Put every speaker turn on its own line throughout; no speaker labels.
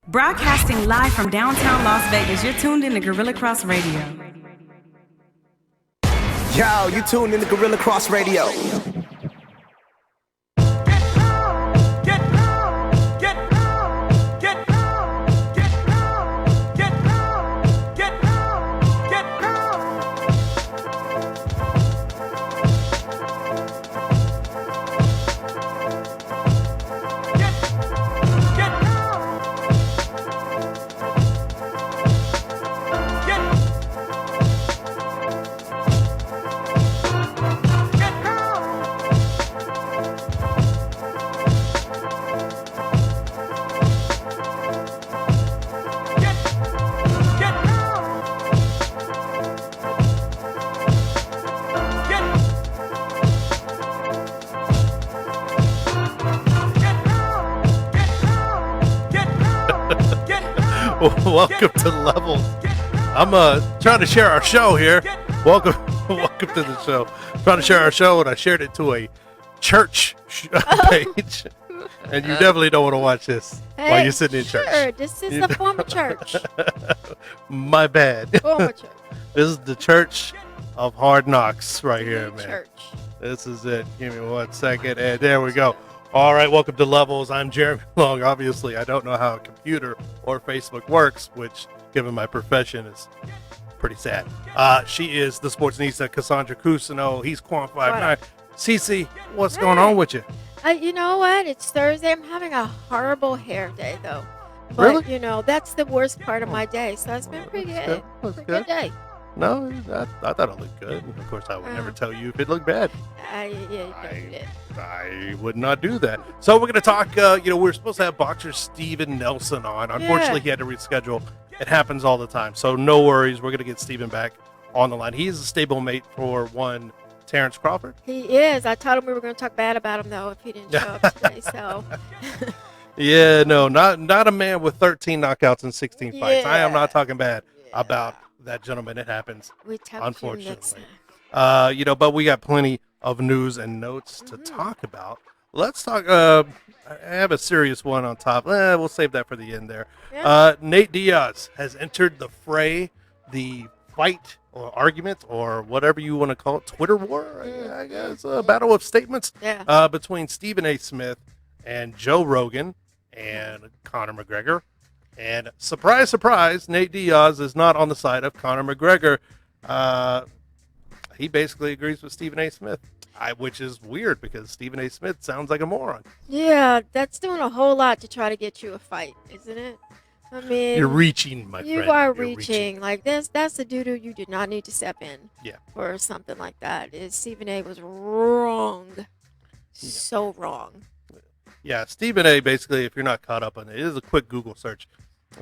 Broadcasting live from downtown Las Vegas, you're tuned in to Gorilla Cross Radio.
Yo, you tuned in to Gorilla Cross Radio.
Welcome to Levels. I'm trying to share our show here. Welcome to the show. Trying to share our show, and I shared it to a church page. And you definitely don't want to watch this while you're sitting in church.
Sure, this is the former church.
My bad.
Former church.
This is the church of hard knocks right here, man.
Church.
This is it. Give me 1 second, and there we go. All right, welcome to Levels. I'm Jeremy Long. Obviously, I don't know how a computer or Facebook works, which, given my profession, is pretty sad. She is the Sportsnista, Cassandra Cusino. He's Quan 59. Cece, what's going on with you?
You know what? It's Thursday. I'm having a horrible hair day, though. But,
Really?
you know, that's the worst part of my day, so it's been pretty good.
That's
Pretty good day.
No, I thought it looked good. Of course, I would never tell you if it looked bad.
Yeah, you did it.
I would not do that. So we're going to talk, we're supposed to have boxer Steven Nelson on. Unfortunately, he had to reschedule. It happens all the time. So no worries. We're going to get Steven back on the line. He is a stablemate for one Terrence Crawford.
He is. I told him we were going to talk bad about him, though, if he didn't show up today, so.
Yeah, no, not a man with 13 knockouts and 16 fights. I am not talking bad about that gentleman. It happens,
We talk
unfortunately. But we got plenty of news and notes to talk about. Let's talk. I have a serious one on top. We'll save that for the end there.
Yeah.
Nate Diaz has entered the fray, the fight or argument or whatever you want to call it, Twitter war, I guess, a battle of statements between Stephen A. Smith and Joe Rogan and Conor McGregor. And surprise, surprise, Nate Diaz is not on the side of Conor McGregor. He basically agrees with Stephen A. Smith, which is weird because Stephen A. Smith sounds like a moron.
Yeah, that's doing a whole lot to try to get you a fight, isn't it? I mean,
You're reaching, my friend.
You are
You're
reaching. Like this. That's the doo-doo you did not need to step in.
Yeah.
For something like that. Stephen A. was wrong. So wrong.
Yeah, Stephen A. basically, if you're not caught up on it, it is a quick Google search.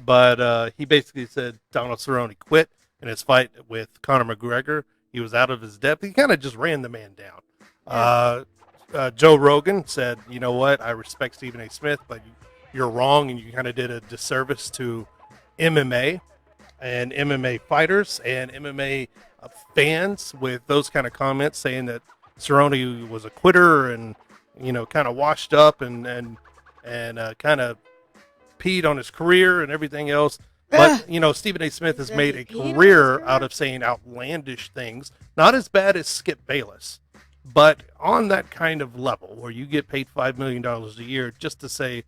But he basically said Donald Cerrone quit in his fight with Conor McGregor. He was out of his depth. He kind of just ran the man down.
Yeah.
Joe Rogan said, you know what, I respect Stephen A. Smith, but you're wrong, and you kind of did a disservice to MMA and MMA fighters and MMA fans with those kind of comments saying that Cerrone was a quitter and, kind of washed up and kind of peed on his career and everything else. But, Stephen A. Smith has made a career out of saying outlandish things, not as bad as Skip Bayless, but on that kind of level where you get paid $5 million a year just to say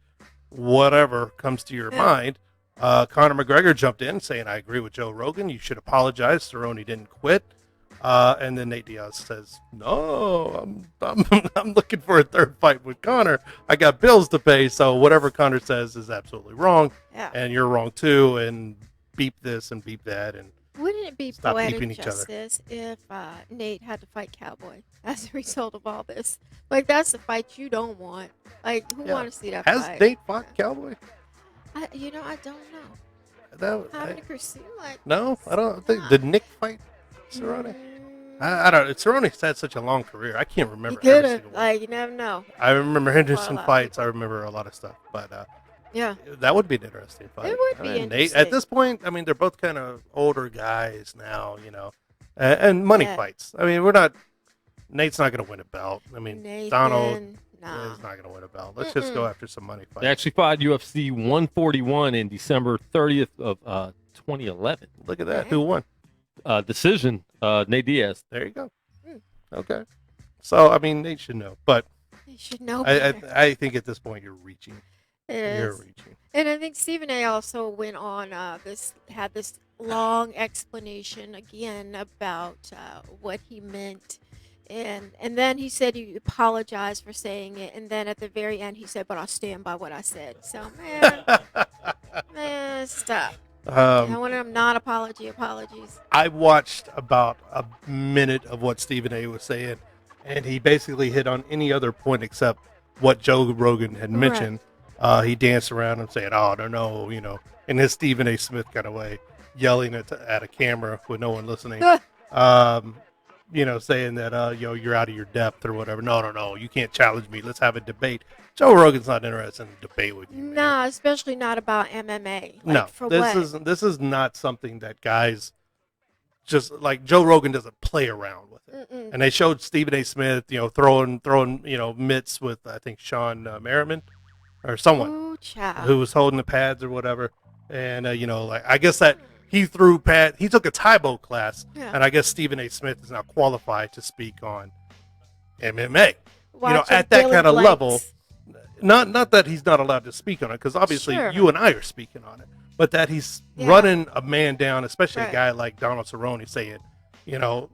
whatever comes to your mind. Conor McGregor jumped in saying, I agree with Joe Rogan. You should apologize. Cerrone didn't quit. And then Nate Diaz says, no, I'm looking for a third fight with Conor. I got bills to pay, so whatever Conor says is absolutely wrong, and you're wrong too, and beep this and beep that. And
wouldn't it be
stop
poetic
beeping each other.
justice if Nate had to fight Cowboy as a result of all this? Like, that's the fight you don't want. Like, who want to see that
Has
fight?
Nate fought Cowboy?
I don't know. Having to pursue, like...
No, I don't think. Did Nick fight Cerrone? I don't know. Cerrone's had such a long career. I can't remember.
He could
every
have.
single one.
Like, you never know.
I remember Henderson
Well,
fights. I remember a lot of stuff. But
Yeah.
that would be an interesting fight.
It would be
Nate,
interesting.
at this point, I mean, they're both kind of older guys now, and money
Yeah.
fights. I mean, we're not. Nate's not going to win a belt. I mean, Donald.
Nah.
He's not going to win a belt. Let's just go after some money fights.
They actually fought UFC 141 in December 30th of 2011.
Look at that. Who won?
Decision, Nate Diaz.
There you go. Okay. So, I mean, they should know. But
They should know
I
better.
I think at this point you're reaching.
It
You're
is.
reaching.
And I think Stephen A. also went on had this long explanation again about what he meant, and then he said he apologized for saying it, and then at the very end he said, "But I'll stand by what I said." So man, stop. One of them non-apology apologies.
I watched about a minute of what Stephen A. was saying, and he basically hit on any other point except what Joe Rogan had mentioned. He danced around and said, "Oh, no, in his Stephen A. Smith kind of way, yelling at a camera with no one listening. Saying that, you're out of your depth or whatever. No, you can't challenge me. Let's have a debate. Joe Rogan's not interested in a debate with you, man.
Nah, especially not about MMA.
No,
for
this
what?
this is not something that guys just like Joe Rogan doesn't play around with it. And they showed Stephen A. Smith, throwing mitts with I think Sean Merriman or someone
Ooh, child.
who was holding the pads or whatever. And I guess that he threw pad. He took a Taibo class,
Yeah.
and I guess Stephen A. Smith is now qualified to speak on MMA.
Watching
At that
Billy
kind of
Blake's-
level. Not that he's not allowed to speak on it, because obviously
Sure.
you and I are speaking on it, but that he's
Yeah.
running a man down, especially a
Right.
guy like Donald Cerrone, saying,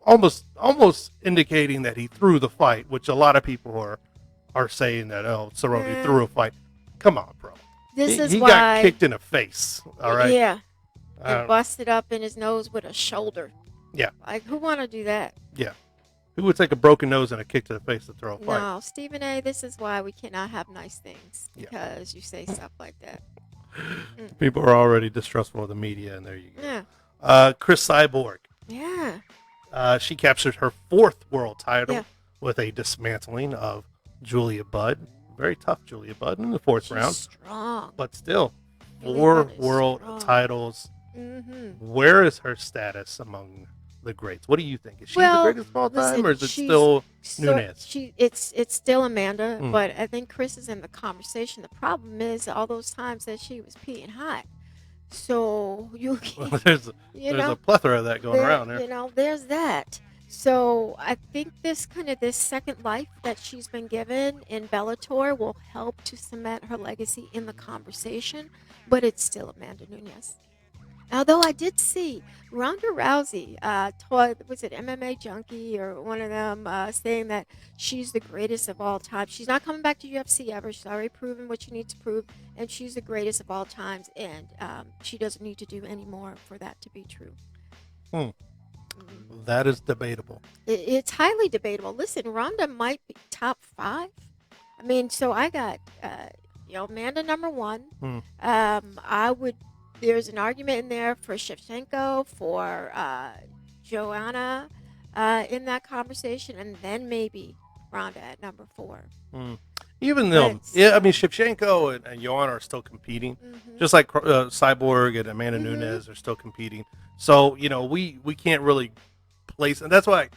almost indicating that he threw the fight, which a lot of people are saying that Cerrone
Yeah.
threw a fight. Come on, bro.
This is
he
why.
got kicked in the face. All right.
Yeah.
Uh,
And busted up in his nose with a shoulder.
Yeah.
Like, who want to do that?
Yeah. Who would take a broken nose and a kick to the face to throw a fight?
No, Stephen A., this is why we cannot have nice things.
Yeah.
Because you say stuff like that.
People are already distrustful of the media, and there you go.
Yeah.
Chris Cyborg.
Yeah.
She captured her 4th world title
Yeah.
with a dismantling of Julia Budd. Very tough Julia Budd in the 4th
She's
round.
strong.
But still,
Julia
4
Budd is
world
strong.
titles.
Mm-hmm.
Where is her status among the greats? What do you think? Is she
Well,
the greatest of all time,
listen,
or is it
she's
still
So
Nunes?
it's still Amanda,
Mm.
but I think Chris is in the conversation. The problem is all those times that she was peeing hot. So you
Well, there's a plethora of that going around there.
There's that. So I think this second life that she's been given in Bellator will help to cement her legacy in the conversation, but it's still Amanda Nunes. Although I did see Ronda Rousey, was it MMA Junkie or one of them, saying that she's the greatest of all time. She's not coming back to UFC ever. She's already proven what she needs to prove, and she's the greatest of all times. And she doesn't need to do any more for that to be true.
That is debatable.
It's highly debatable. Listen, Ronda might be top 5. I mean, so I got Amanda number 1. I would. There's an argument in there for Shevchenko, for Joanna in that conversation, and then maybe Ronda at number 4.
Even though, Shevchenko and Joanna are still competing, just like Cyborg and Amanda Nunes are still competing. So, we can't really place, and that's why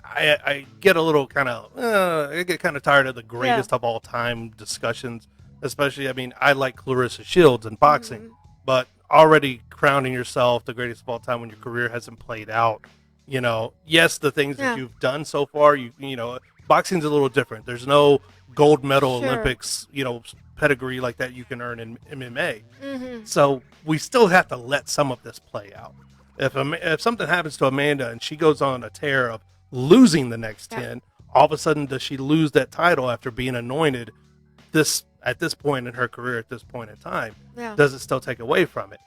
I get a little I get kind of tired of the greatest of all time discussions, especially, I like Clarissa Shields in boxing, but already crowning yourself the greatest of all time when your career hasn't played out, yes, the things that you've done so far, boxing's a little different. There's no gold medal Olympics, pedigree like that you can earn in MMA. So we still have to let some of this play out. If something happens to Amanda and she goes on a tear of losing the next 10, all of a sudden does she lose that title after being anointed at this point in her career, at this point in time? Does it still take away from it?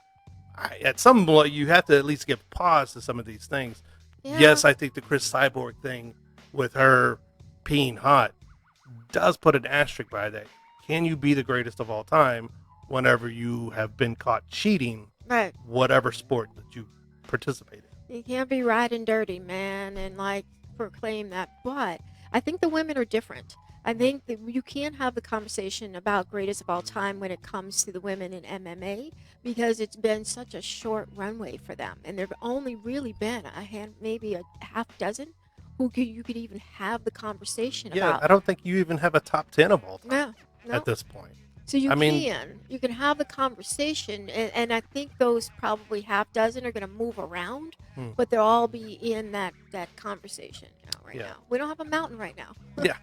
At some point, you have to at least give pause to some of these things. Yes, I think the Chris Cyborg thing with her peeing hot does put an asterisk by that. Can you be the greatest of all time whenever you have been caught cheating whatever sport that you participate in?
You can't be riding dirty, man, and proclaim that. But I think the women are different. I think that you can't have the conversation about greatest of all time when it comes to the women in MMA, because it's been such a short runway for them, and there've only really been maybe a half dozen you could even have the conversation
Yeah,
about.
I don't think you even have a top 10 of all time
No.
at this point.
So you
I mean-
can have the conversation, and I think those probably half dozen are going to move around, but they'll all be in that conversation right
Yeah.
now. We don't have a mountain right now.
Yeah,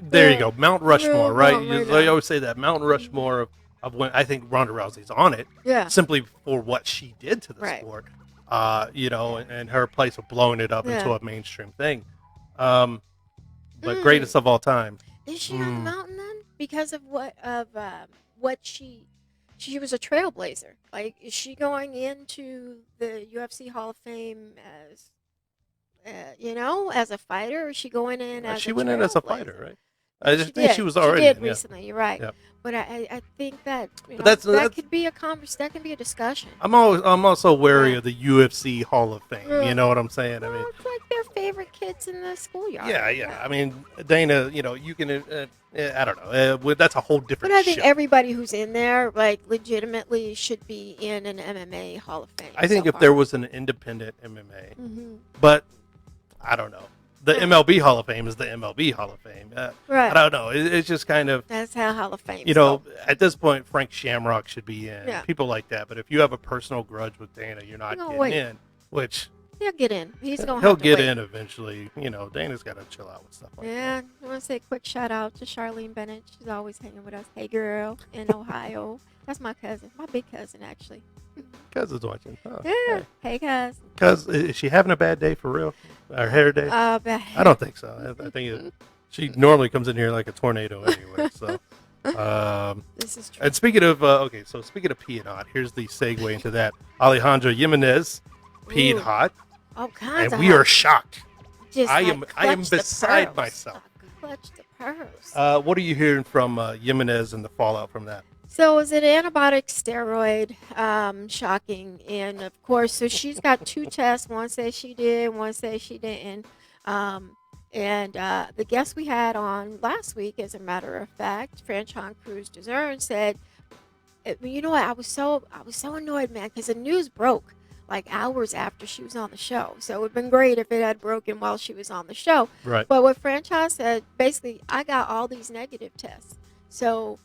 there you go, Mount Rushmore,
Yeah,
right?
Mount right
I
now.
always say that Mount Rushmore of when I think Ronda Rousey's on it,
Yeah.
simply for what she did to the
Right.
sport, and her place of blowing it up into
Yeah.
a mainstream thing. But greatest of all time.
Is she on the mountain then? Because of what she was a trailblazer. Like, is she going into the UFC Hall of Fame as as a fighter, or is she going in as
She
a
went in as a
trailblazer?
fighter, right? I just think she was already
She did
in, yeah.
recently. You're right.
Yep.
But I think that
But that's-
could be a that can be a discussion.
I'm also wary
Yeah.
of the UFC Hall of Fame.
Yeah.
You know what I'm saying? I mean,
Well, it's like their favorite kids in the schoolyard.
yeah. I mean, Dana, you can. I don't know. That's a whole different.
But I think
show.
everybody who's in there, like, legitimately should be in an MMA Hall of Fame.
I think
so
if
far.
there was an independent MMA,
Mhm.
but I don't know. The
Yeah.
MLB Hall of Fame is the MLB Hall of Fame.
Right.
I don't know. It's just kind of,
That's how Hall of Fame.
at this point, Frank Shamrock should be in.
Yeah.
People like that. But if you have a personal grudge with Dana, you're not
No,
getting
wait.
in. Which
he'll get in. He's gonna.
he'll
have to
get
wait.
in eventually. Dana's got to chill out with stuff like that.
Yeah, I want to say a quick shout out to Charlene Bennett. She's always hanging with us. Hey, girl, in Ohio. That's my cousin, my big cousin, actually.
Cuz is watching. Oh,
Yeah. Hey, cuz.
Cuz, is she having a bad day for real? Her hair day?
But
I don't think so. I think she normally comes in here like a tornado anyway. So,
this is true.
and speaking of speaking of peeing hot, here's the segue into that. Alejandro Jimenez peed
Ooh.
hot,
All kinds
and
of
we are
hot.
shocked.
Just
I
like
am
clutch the
beside
pearls.
myself.
Clutch the pearls.
What are you hearing from Jimenez and the fallout from that?
So is it antibiotic steroid? Shocking. And of course, so she's got two tests. One says she did, one says she didn't. And the guest we had on last week, as a matter of fact, Franchon Cruz Dezern, said, "You know what? I was so annoyed, man, because the news broke like hours after she was on the show. So it would have been great if it had broken while she was on the show.
Right.
But what Franchon said, basically, I got all these negative tests. So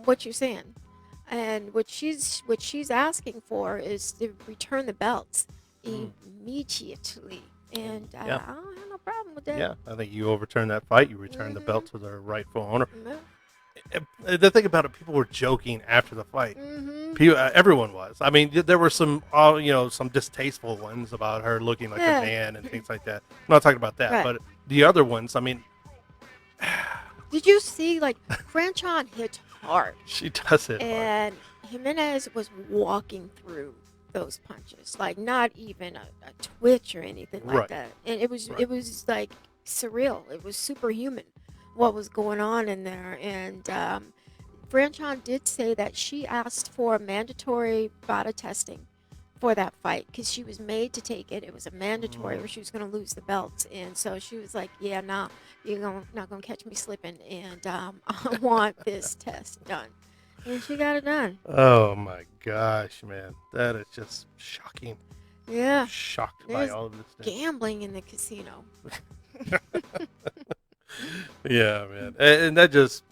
what you're saying, and what she's asking for is to return the belts immediately. And I don't have no problem with that.
Yeah, I think you overturn that fight. You return the belt to the rightful owner.
Yeah.
The thing about it, people were joking after the fight.
Mhm.
People, everyone was. I mean, there were some, some distasteful ones about her looking like
Yeah.
a man and things like that. I'm not talking about that,
Right.
but the other ones, I mean,
Did you see, like, Franchon hit hard,
she does it.
and Jimenez was walking through those punches, like not even a twitch or anything like
Right.
that. And it was
Right.
it was like surreal. It was superhuman what was going on in there. And Franchon did say that she asked for mandatory body testing for that fight because she was made to take it. It was a mandatory where she was going to lose the belts. And so she was like, yeah, nah, you're not going to catch me slipping. And I want this test done. And she got it done.
Oh my gosh, man, that is just shocking.
Yeah.
Shocked by
There's
all of this stuff.
Gambling in the casino.
Yeah, man, and that just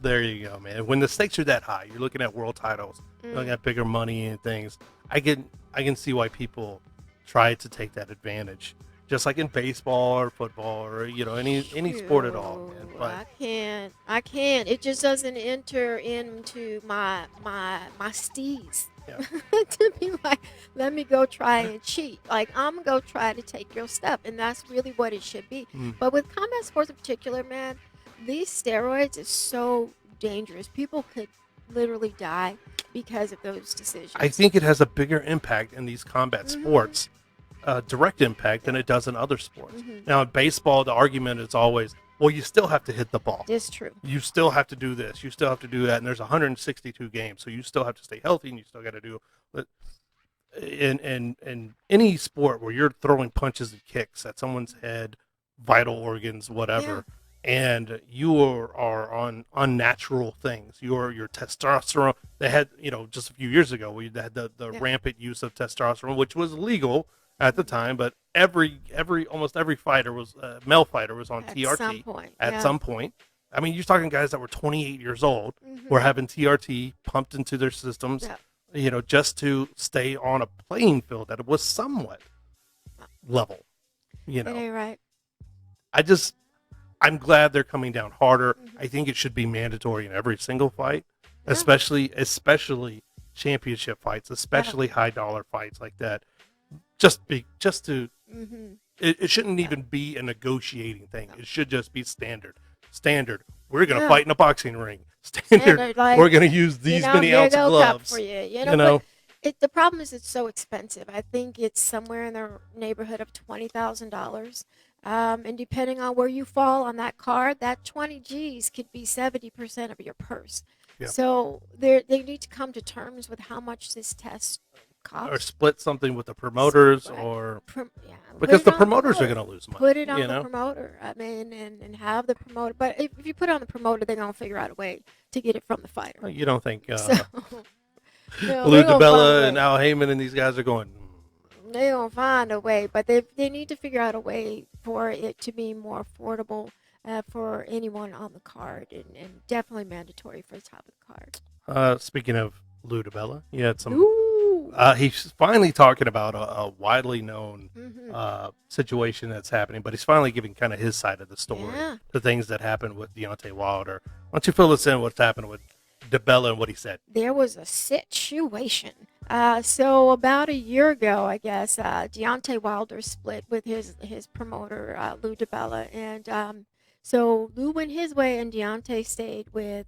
there you go, man. When the stakes are that high, you're looking at world titles, you're looking at bigger money and things. I can see why people try to take that advantage, just like in baseball or football or any sport at all, man.
Phew,
But
I can't. It just doesn't enter into my steez.
Yeah.
To be like, let me go try and cheat. Like, I'm gonna go try to take your stuff, and that's really what it should be. But with combat sports in particular, man, these steroids is so dangerous. People could literally die because of those decisions.
I think it has a bigger impact in these combat sports, direct impact, than it does in other sports. Now, in baseball, the argument is always, well, you still have to hit the ball.
It's true.
You still have to do this. You still have to do that. And there's 162 games, so you still have to stay healthy, and you still got to do. But in any sport where you're throwing punches and kicks at someone's head, vital organs, whatever, and you are on unnatural things, your testosterone. They had, just a few years ago, we had the rampant use of testosterone, which was legal at the time, but almost every fighter was male fighter was on
At
TRT
some point,
at
yeah.
some point. I mean, you're talking guys that were 28 years old
Mhm.
were having TRT pumped into their systems,
Yeah.
just to stay on a playing field that was somewhat level.
It ain't right.
I'm glad they're coming down harder.
Mhm.
I think it should be mandatory in every single fight,
Yeah.
especially championship fights, especially high dollar fights like that. Just to
Mm-hmm.
it shouldn't even be a negotiating thing. It should just be standard. Standard. We're gonna
Yeah.
fight in a boxing ring. Standard.
Like,
We're gonna use these many
here
ounce
go cup
gloves.
for you. The problem is it's so expensive. I think it's somewhere in the neighborhood of $20,000. And depending on where you fall on that card, that 20 G's could be 70% of your purse.
Yeah.
So they need to come to terms with how much this test costs.
Or split something with the promoters,
Right.
or
Yeah,
because
put
the
it on
promoters are
promoter.
gonna lose money.
Put it on
you
the
know?
promoter. I mean, and have the promoter. But if you put it on the promoter, they're gonna figure out a way to get it from the fighter.
You don't think
So,
Lou
they're gonna find a
DiBella and
way.
Al Heyman and these guys are going?
They're gonna find a way, but they need to figure out a way for it to be more affordable for anyone on the card, and definitely mandatory for the top of the card.
Speaking of Lou DiBella, he had some.
Ooh.
He's finally talking about a widely known
Mhm.
situation that's happening, but he's finally giving kind of his side of the story,
Yeah.
the things that happened with Deontay Wilder. Why don't you fill us in what's happened with DiBella and what he said?
There was a situation. So about a year ago, I guess, Deontay Wilder split with his promoter, Lou DiBella, and so Lou went his way and Deontay stayed with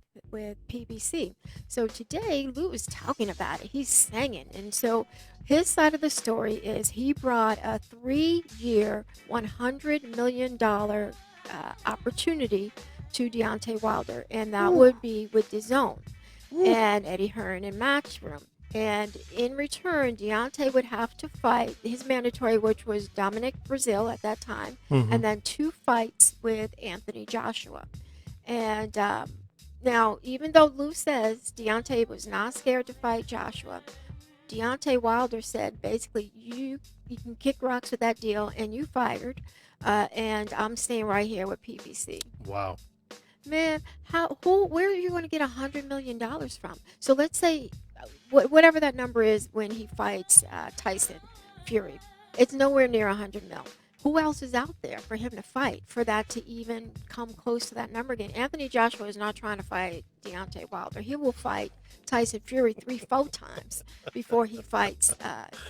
PBC. So today, Lou is talking about it. He's singing, and so his side of the story is he brought a 3-year, $100 million opportunity to Deontay Wilder, and that would be with DAZN and Eddie Hearn and Matchroom. And in return, Deontay would have to fight his mandatory, which was Dominic Brazil at that time, and then 2 fights with Anthony Joshua. And now, even though Lou says Deontay was not scared to fight Joshua, Deontay Wilder said basically, you can kick rocks with that deal, and you fired, and I'm staying right here with PBC.
Wow.
Man, where are you going to get $100 million from? So let's say whatever that number is when he fights Tyson Fury, it's nowhere near $100 million. Who else is out there for him to fight for that to even come close to that number again? Anthony Joshua is not trying to fight Deontay Wilder. He will fight Tyson Fury 3-4 times before he fights.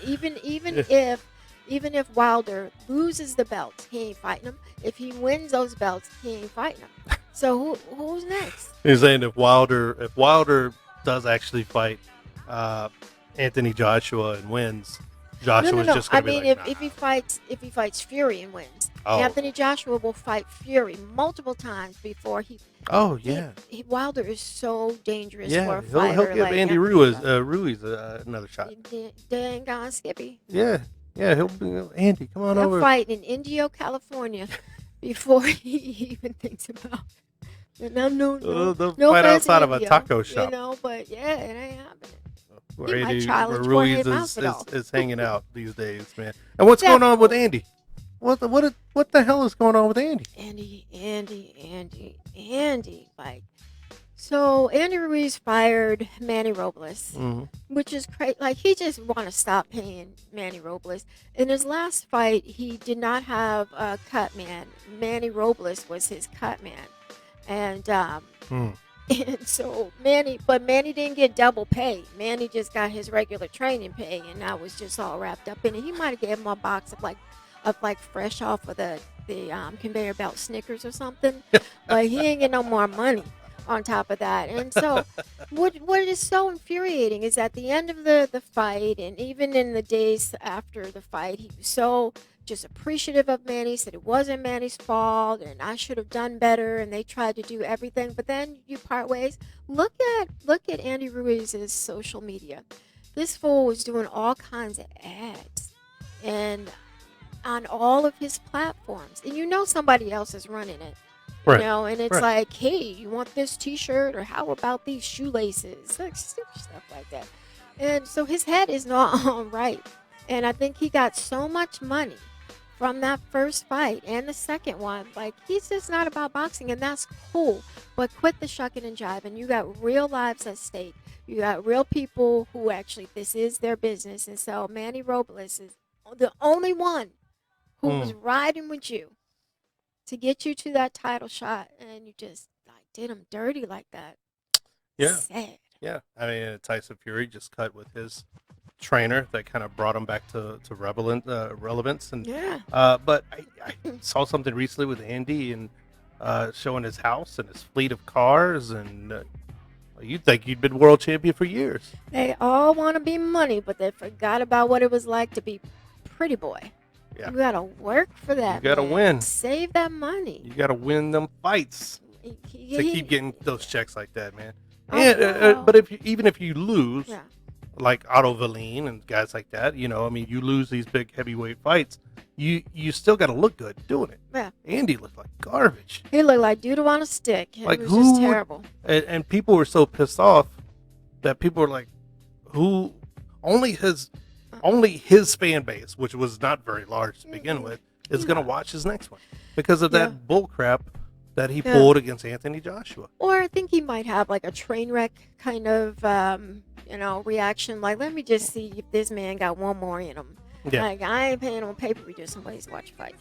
Even if Wilder loses the belt, he ain't fighting him. If he wins those belts, he ain't fighting him. So who's next?
He's saying if Wilder does actually fight Anthony Joshua and wins, Joshua's
No.
just
I
going to be
mean,
like,
if he fights Fury and wins,
Oh.
Anthony Joshua will fight Fury multiple times before he.
oh yeah,
Wilder is so dangerous for
yeah,
a fighter.
he'll give
like
Andy
Anthony
Ruiz
Joshua.
another shot.
Dang gone Skippy.
Yeah, he'll be Andy. Come on
They'll
over.
fight in Indio, California, before he even thinks about. And no
They'll
no
fight
offense to
outside of a
Indio,
taco shop.
But yeah, it ain't happening.
Where
He might
Andy
challenge
Ruiz
Jorge
is
Masvidal.
is hanging out these days, man. And what's going on with Andy? What the hell is going on with Andy?
Andy. Like, so Andy Ruiz fired Manny Robles, which is crazy. Like, he just want to stop paying Manny Robles. In his last fight, he did not have a cut man. Manny Robles was his cut man, and and so Manny didn't get double pay. Manny just got his regular training pay, and that was just all wrapped up in it. He might have gave him a box of like fresh off of the conveyor belt Snickers or something, but he ain't get no more money on top of that. And so what is so infuriating is at the end of the fight, and even in the days after the fight, he was so just appreciative of Manny, said it wasn't Manny's fault and I should have done better, and they tried to do everything, but then you part ways. Look at Andy Ruiz's social media. This fool was doing all kinds of ads and on all of his platforms, and somebody else is running it.
Right.
And it's
Right.
like, hey, you want this t-shirt, or how about these shoelaces, like stupid stuff like that. And so his head is not on right. And I think he got so much money from that first fight and the second one. Like, he's just not about boxing, and that's cool. But quit the shucking and jiving. You got real lives at stake. You got real people who actually, this is their business. And so Manny Robles is the only one who was riding with you to get you to that title shot, and you just like did him dirty like that.
Yeah.
Sad.
Yeah. I mean, Tyson Fury just cut with his trainer that kind of brought him back to relevance. And
Yeah.
but I saw something recently with Andy and showing his house and his fleet of cars, and you'd think you'd been world champion for years.
They all want to be money, but they forgot about what it was like to be pretty boy.
Yeah.
You gotta work for that.
You gotta
man.
win.
Save that money.
You got to win them fights to keep getting those checks like that, man.
Oh,
And,
wow.
but even if you lose,
Yeah.
like Otto Valine and guys like that, I mean, you lose these big heavyweight fights, you still got to look good doing it.
Yeah.
Andy looked like garbage.
He looked like doodle on a stick. It
Like,
was
who
just
would-
terrible.
And people were so pissed off that people were like, who only his fan base, which was not very large to begin with, is going to watch his next one because of that bull crap that he pulled against Anthony Joshua.
Or I think he might have like a train wreck kind of, reaction. Like, let me just see if this man got one more in him.
Yeah.
Like, I ain't paying on pay-per-view just some ways to watch a fight.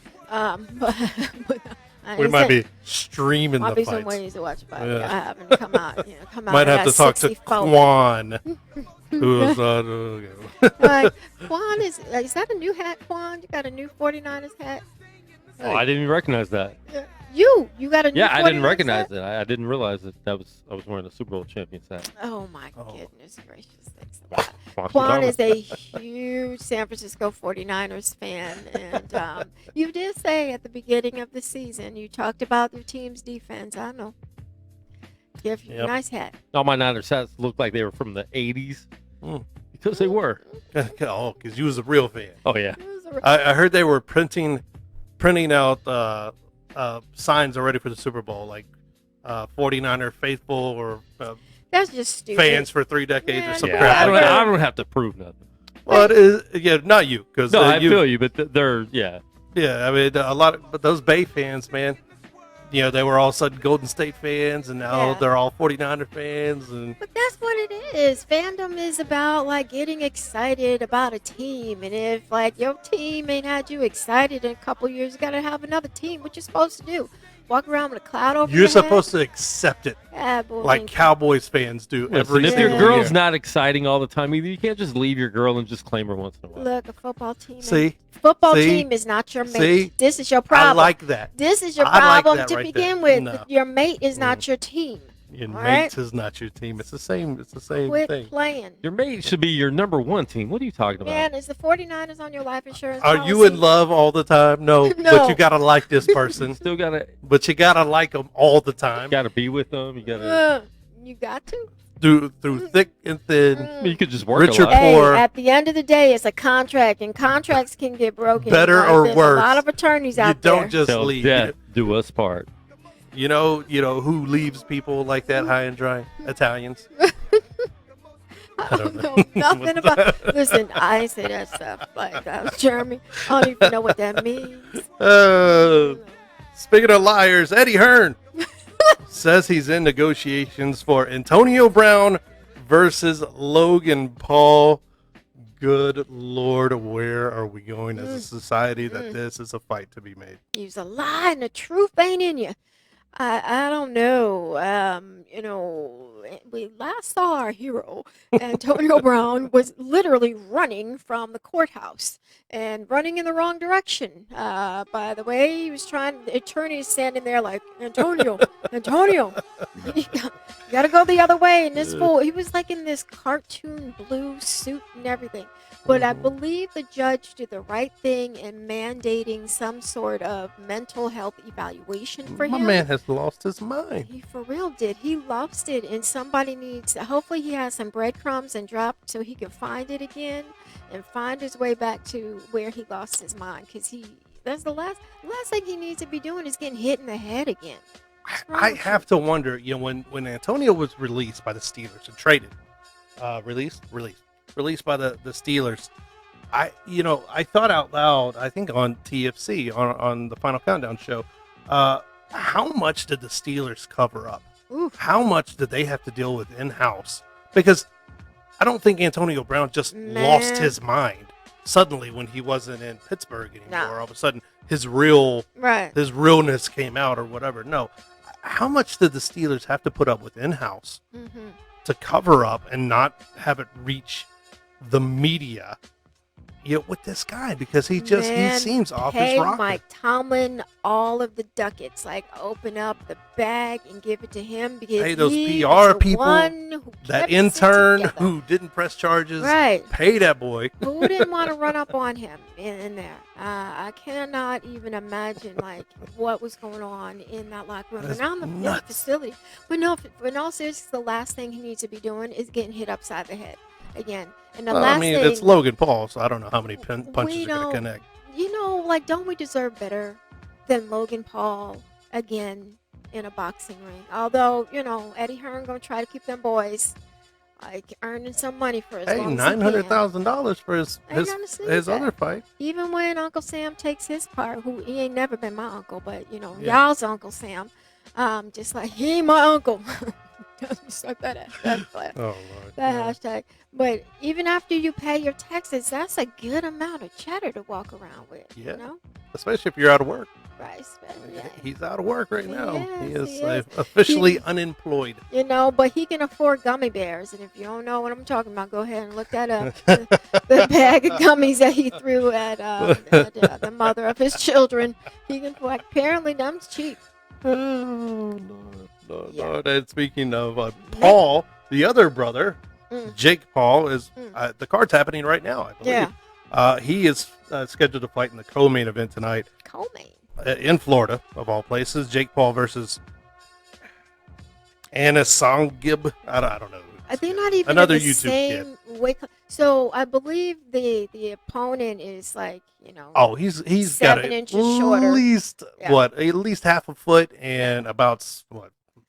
But I
We
ain't
might
saying-
be streaming
might
the
be
fights.
some ways to watch a fight.
Yeah.
I haven't come out.
Might have
at
to talk to
64.
Quan, who was
Like, Quan is that a new hat, Quan? You got a new 49ers hat?
Oh, I didn't even recognize that.
You got a new
Yeah, I didn't
49ers
recognize
hat?
it. I didn't realize that I was wearing a Super Bowl champion hat.
Oh my
Oh.
goodness gracious sakes.
Sponsored
Quan
by-
is a huge San Francisco 49ers fan, and you did say at the beginning of the season, you talked about your team's defense. I know. Give you a
Yep.
nice hat.
all my Niners hats looked like they were from the 80s
Mm.
because they were.
oh, because you was a real fan.
Oh, yeah.
It was a-
I heard they were printing out signs already for the Super Bowl, like 49er faithful or
That's just stupid.
fans for 3 decades
Man,
or some
Yeah,
crap
I
like that.
don't have to prove nothing.
Well, it is, not you, because
No, I feel you, but they're, yeah.
Yeah, I mean, but those Bay fans, man, they were all of a sudden Golden State fans, and now
Yeah.
they're all 49er fans, and
But that's what it is. Fandom is about like getting excited about a team, and if like your team ain't had you excited in a couple years, you gotta have another team. What you supposed to do? Walk around with a cloud over
you're
your
supposed to accept it
head? Yeah, boy,
like Cowboys fans do
Listen,
every
if your
single
girl's
year.
not exciting all the time either, you can't just leave your girl and just claim her once in a while.
Look, a football team.
See?
Football
See?
team is not your mate.
See?
This is your
I
problem.
like that.
This is your
I like
problem
that
to
right
begin
there.
with.
No.
Your mate is not your team.
Your
All
mates
right?
is not your team. It's the same. It's the same
Quit
thing.
playing.
Your mate should be your number one team. What are you talking about?
Man, is the 49ers on your life insurance
Are
policy?
you in love all the time? No,
No.
but you gotta like this person.
Still gotta
like them all the time.
be with them. You gotta.
You got to.
Through thick and thin.
You could just work
Rich
a
or
lot.
poor.
Hey, at the end of the day, it's a contract, and contracts can get broken.
Better
Like,
or
there's
worse.
A lot of attorneys
You
out
don't
there.
just
Till
leave.
death do us part.
You know who leaves people like that high and dry? Italians.
I don't know nothing about. Listen, I ain't say that stuff like that, Jeremy. I don't even know what that means.
Speaking of liars, Eddie Hearn says he's in negotiations for Antonio Brown versus Logan Paul. Good Lord, where are we going as a society that this is a fight to be made?
You's a lie, and the truth ain't in you. I don't know. We last saw our hero, Antonio Brown, was literally running from the courthouse and running in the wrong direction. By the way, he was trying. The attorney is standing there like, Antonio, you got to go the other way. And this fool, he was like in this cartoon blue suit and everything. But I believe the judge did the right thing in mandating some sort of mental health evaluation for
My
him.
man has lost his mind.
He for real did. He lost it, and somebody needs. Hopefully, he has some breadcrumbs and drop so he can find it again and find his way back to where he lost his mind. Because that's the last thing he needs to be doing is getting hit in the head again. What's wrong
I
with
have to wonder, when Antonio was released by the Steelers and traded, released by the Steelers, I thought out loud, I think on TFC, on the Final Countdown show, how much did the Steelers cover up?
Oof.
How much did they have to deal with in-house? Because I don't think Antonio Brown just lost his mind suddenly when he wasn't in Pittsburgh anymore.
No.
All of a sudden, his realness came out or whatever. No. How much did the Steelers have to put up with in-house to cover up and not have it reach the media with this guy? Because he seems off his rocker.
Mike Tomlin all of the ducats, like open up the bag and give it to him, because
Pay those
he
PR
is the
people,
one who
that
kept it
intern
together.
who didn't press charges.
Right.
Pay that boy.
Who didn't want to run up on him in there? I cannot even imagine like what was going on in that locker room
That's
and on the
nuts.
facility. But no, in all seriousness, the last thing he needs to be doing is getting hit upside the head again. And the last thing,
it's Logan Paul, so I don't know how many punches are going to connect.
Don't we deserve better than Logan Paul again in a boxing ring? Although, Eddie Hearn going to try to keep them boys like earning some money for as long as he can.
$900,000 for his other fight.
Even when Uncle Sam takes his part, who he ain't never been my uncle, but
Yeah.
y'all's Uncle Sam, just like he ain't my uncle. Start that
Oh, Lord.
hashtag. But even after you pay your taxes, that's a good amount of cheddar to walk around with.
Yeah.
You know?
Especially if you're out of work.
Right. Yeah.
He's out of work right now.
Yes,
He is
he is.
officially unemployed.
But he can afford gummy bears. And if you don't know what I'm talking about, go ahead and look that up. The bag of gummies that he threw at the mother of his children. He can afford. Apparently, them's cheap.
Oh, Lord.
Yeah.
Lord. And speaking of Paul, the other brother, Jake Paul, is the card's happening right now, I believe.
Yeah.
He is scheduled to fight in the co-main event tonight
Co-main.
in Florida, of all places. Jake Paul versus Anasangib. I don't know.
They're not even
Another
in the
YouTube
same weight. So I believe the opponent is like,
Oh, he's got
7
at
inches shorter.
least
Yeah.
at least half a foot and about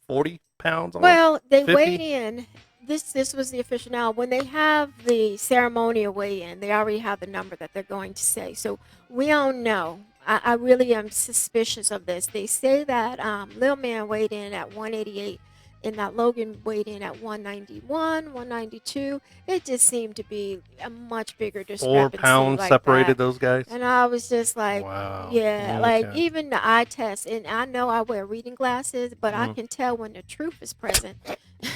40 pounds.
Well, they
50?
weighed in. This was the official. Now, when they have the ceremonial weigh-in, they already have the number that they're going to say. So we don't know. I really am suspicious of this. They say that Lil Man weighed in at 188 and that Logan weighed in at 191, 192. It just seemed to be a much bigger
4
discrepancy.
pounds
like
separated
that.
those guys.
And I was just like,
Wow.
yeah,
Okay.
like even the eye test. And I know I wear reading glasses, but I can tell when the truth is present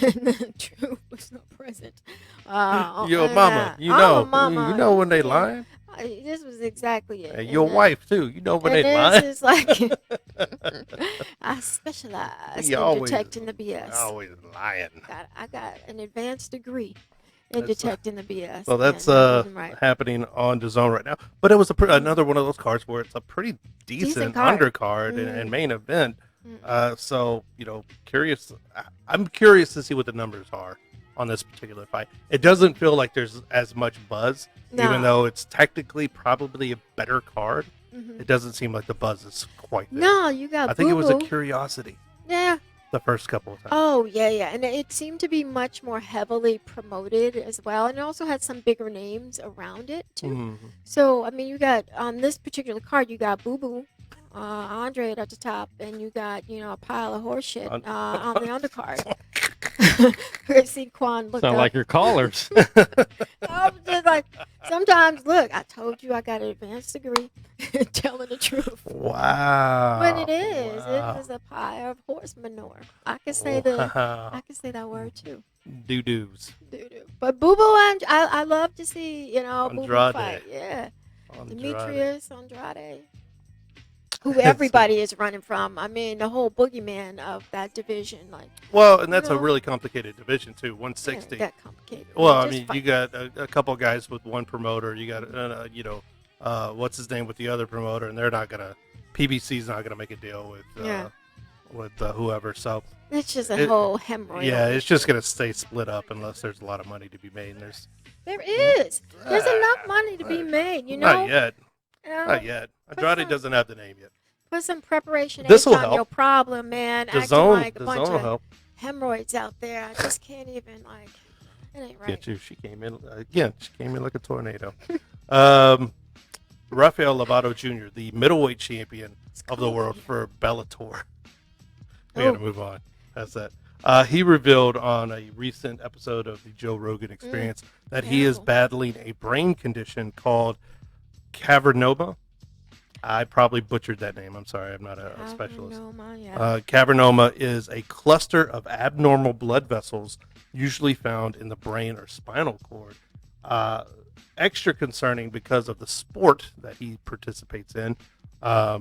and the truth was not present.
Your
and,
mama,
I'm a mama.
you know when they lying.
This was exactly it.
And your wife too, you know when
and
they lying.
this is like, I specialize
You
in
always-
detecting the BS.
Always lying.
I got an advanced degree in
That's-
detecting the BS.
So that's
and I wasn't right.
happening on DAZN right now. But it was another one of those cards where it's a pretty decent
card.
undercard and
Mhm.
main event. So curious. I'm curious to see what the numbers are on this particular fight. It doesn't feel like there's as much buzz, even
No.
though it's technically probably a better card.
Mhm.
It doesn't seem like the buzz is quite there.
No, you got
I think it was a
Boo Boo.
curiosity
Yeah.
the first couple of times.
Oh, yeah. And it seemed to be much more heavily promoted as well. And it also had some bigger names around it, too.
Mhm.
So, I mean, you got, on this particular card, you got Boo Boo, Andre at the top, and you got, a pile of horse shit on the undercard. See, Quan looked
Sound
up.
like your callers.
I was just like, sometimes, look, I told you I got an advanced degree in telling the truth.
Wow.
But it is.
Wow.
It is a pile of horse manure. I can say I can say that word too.
Doo-doos.
Doo-doo. But Boo Boo, I love to see, Boo Boo
Andrade.
fight. Yeah.
Andrade.
Demetrius Andrade. Who everybody is running from. I mean, the whole boogeyman of that division. Like,
Well, and that's
You
a
know?
really complicated division too.
yeah,
160.
that complicated.
Well, I
Just
mean,
fight.
you got a couple guys with one promoter. You got, what's his name with the other promoter, and they're not gonna. PBC's not gonna make a deal with
Yeah.
whoever. So
It's just a
it-
whole hemorrhoid.
yeah, it's just gonna stay split up unless there's a lot of money to be made. And
There is. There's enough money to be made, you know?
Not yet.
Yeah.
Not yet.
Put
Andrade
some-
doesn't have the name yet.
Put some preparation
This'll
on your
help.
problem, man.
The
Acting
zone,
like a
the
bunch
zone will
of
help.
hemorrhoids out there. I just can't even, it ain't right.
Get you. She came in again. She came in like a tornado. Raphael Lovato Jr., the middleweight champion of the world for Bellator. We got to move on. That's that. He revealed on a recent episode of the Joe Rogan Experience that he is battling a brain condition called cavernoma. I probably butchered that name. I'm sorry. I'm not a specialist. Cavernoma is a cluster of abnormal blood vessels usually found in the brain or spinal cord. Extra concerning because of the sport that he participates in.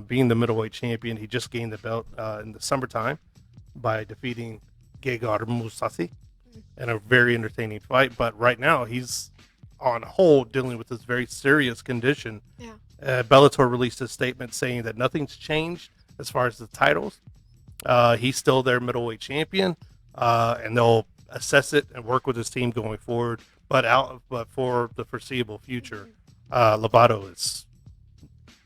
Being the middleweight champion, he just gained the belt in the summertime by defeating Gegard Mousasi in a very entertaining fight. But right now, he's on hold dealing with this very serious condition.
Yeah.
Bellator released a statement saying that nothing's changed as far as the titles. He's still their middleweight champion, and they'll assess it and work with his team going forward. But for the foreseeable future, Lovato is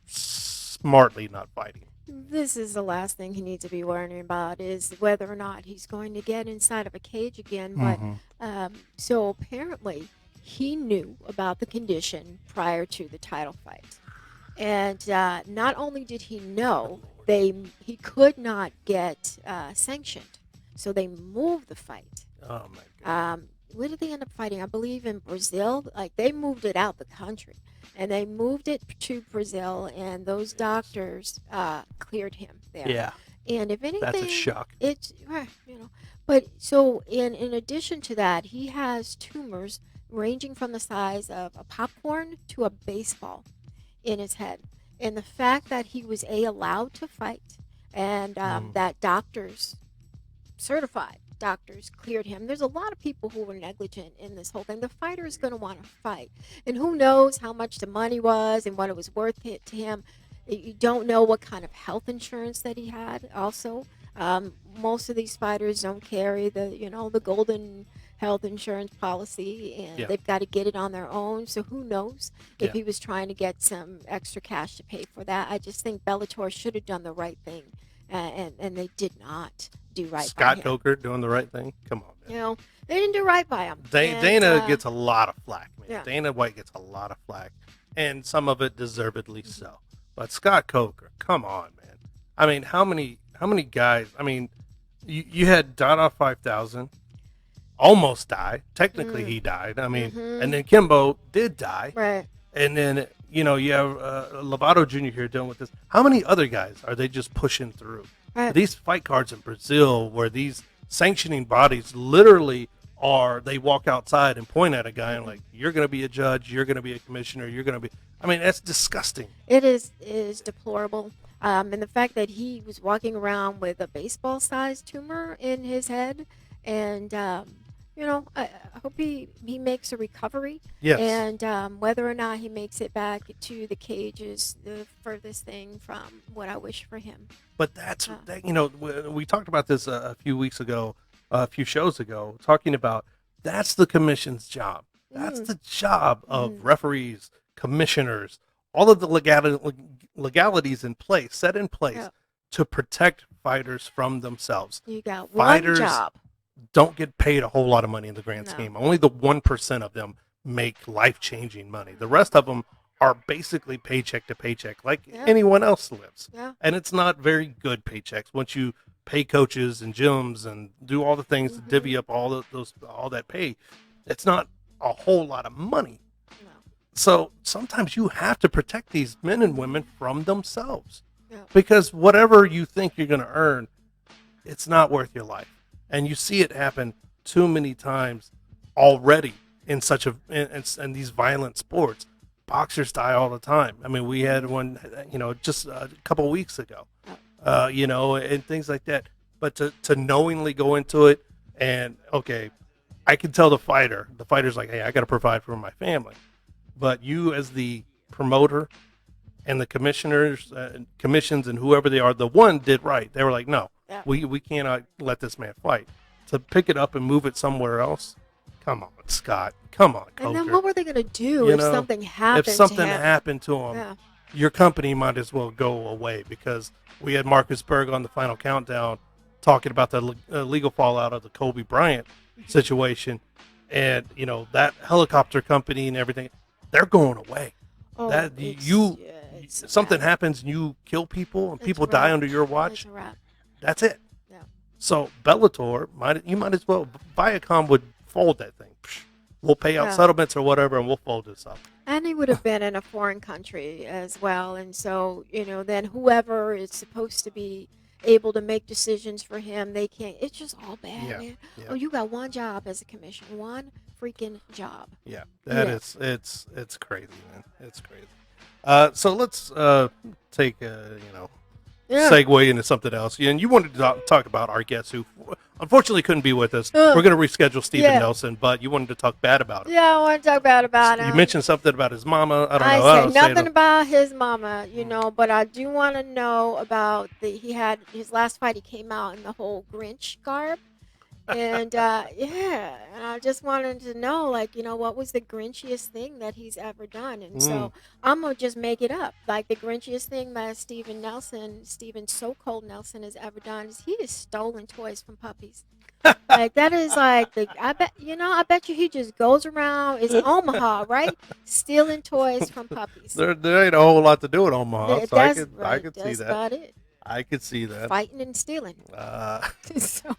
smartly not fighting.
This is the last thing he needs to be worrying about is whether or not he's going to get inside of a cage again. But so apparently he knew about the condition prior to the title fight. And not only did he know, he could not get sanctioned. So they moved the fight.
Oh, my God.
Where did they end up fighting? I believe in Brazil. Like, they moved it out the country. And they moved it to Brazil, and those doctors cleared him there.
Yeah.
And if anything,
That's a shock.
It's But so in addition to that, he has tumors ranging from the size of a popcorn to a baseball in his head. And the fact that he was allowed to fight, and that certified doctors cleared him. There's a lot of people who were negligent in this whole thing. The fighter is going to want to fight, and who knows how much the money was and what it was worth to him. You don't know what kind of health insurance that he had. Also, most of these fighters don't carry the golden health insurance policy, and they've got to get it on their own. So who knows if he was trying to get some extra cash to pay for that. I just think Bellator should have done the right thing, and they did not do right by him.
Scott Coker doing the right thing? Come on, man.
They didn't do right by him.
Dana gets a lot of flack, man.
Yeah.
Dana White gets a lot of flack, and some of it deservedly so. But Scott Coker, come on, man. I mean, how many guys? I mean, you had Dada 5000 almost die. Technically, he died. I mean, and then Kimbo did die.
Right.
And then, you have Lovato Jr. here dealing with this. How many other guys are they just pushing through?
Right.
These fight cards in Brazil where these sanctioning bodies literally they walk outside and point at a guy and like, you're going to be a judge, you're going to be a commissioner, you're going to be, I mean, that's disgusting.
It is deplorable. And the fact that he was walking around with a baseball-sized tumor in his head, and I hope he makes a recovery.
Yes.
And whether or not he makes it back to the cage is the furthest thing from what I wish for him.
But we talked about this a few shows ago, talking about that's the commission's job. That's the job of referees, commissioners, all of the legalities set in place to protect fighters from themselves.
You got
Fighters
one job.
Don't get paid a whole lot of money in the grand scheme. Only the 1% of them make life-changing money. The rest of them are basically paycheck to paycheck, like anyone else lives. Yeah. And it's not very good paychecks once you pay coaches and gyms and do all the things to divvy up all that pay. It's not a whole lot of money. No. So sometimes you have to protect these men and women from themselves, because whatever you think you're going to earn, it's not worth your life. And you see it happen too many times already in in these violent sports. Boxers die all the time. I mean, we had one, just a couple weeks ago, and things like that. But to knowingly go into it and, okay, I can tell the fighter's like, hey, I got to provide for my family. But you as the promoter and the commissioners, commissions and whoever they are, the one did right. They were like, no, we cannot let this man fight. To pick it up and move it somewhere else, come on, Scott. Come on, Coker.
And then what were they going to do if something happened?
If something happened to him, your company might as well go away, because we had Marcus Berg on the Final Countdown talking about the legal fallout of the Kobe Bryant situation, and that helicopter company and everything, they're going away.
Oh,
that
it's a
something
wrap.
happens and you kill people and
It's
people
a
die
wrap.
under your
It's
watch.
a wrap.
That's it.
Yeah.
So Bellator might as well. Viacom would fold that thing. Psh, we'll pay out
Yeah.
settlements or whatever, and we'll fold this up.
And he would have been in a foreign country as well. And so, then whoever is supposed to be able to make decisions for him, they can't. It's just all bad,
Yeah,
man.
yeah.
Oh, you got one job as a commissioner. One freaking job.
Yeah, that
Yeah.
is it's crazy, man. It's crazy. So let's take
Yeah.
segue into something else. And you wanted to talk about our guest who unfortunately couldn't be with us.
Uh,
We're going to reschedule Stephen
yeah.
Nelson, but you wanted to talk bad about him.
Yeah, I want to talk about him.
You mentioned something about his mama. I don't know.
I
I don't
said
say
nothing
it.
about his mama, but I do want to know about he had his last fight. He came out in the whole Grinch garb, and and I just wanted to know, what was the Grinchiest thing that he's ever done? And so I'm gonna just make it up. Like the Grinchiest thing that Steven So-Called Nelson has ever done is he has stolen toys from puppies. Like that is like I bet you he just goes around. It's Omaha, right? Stealing toys from puppies.
There ain't a whole lot to do in Omaha, so I
That's
could see
That's
that.
about it.
I could see that.
Fighting and stealing.
Uh,
So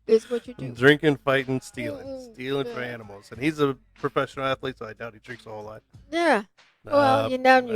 it's what you do.
drinking, fighting, stealing for
Yeah.
animals, and he's a professional athlete, so I doubt he drinks a whole lot.
Yeah. Well, you never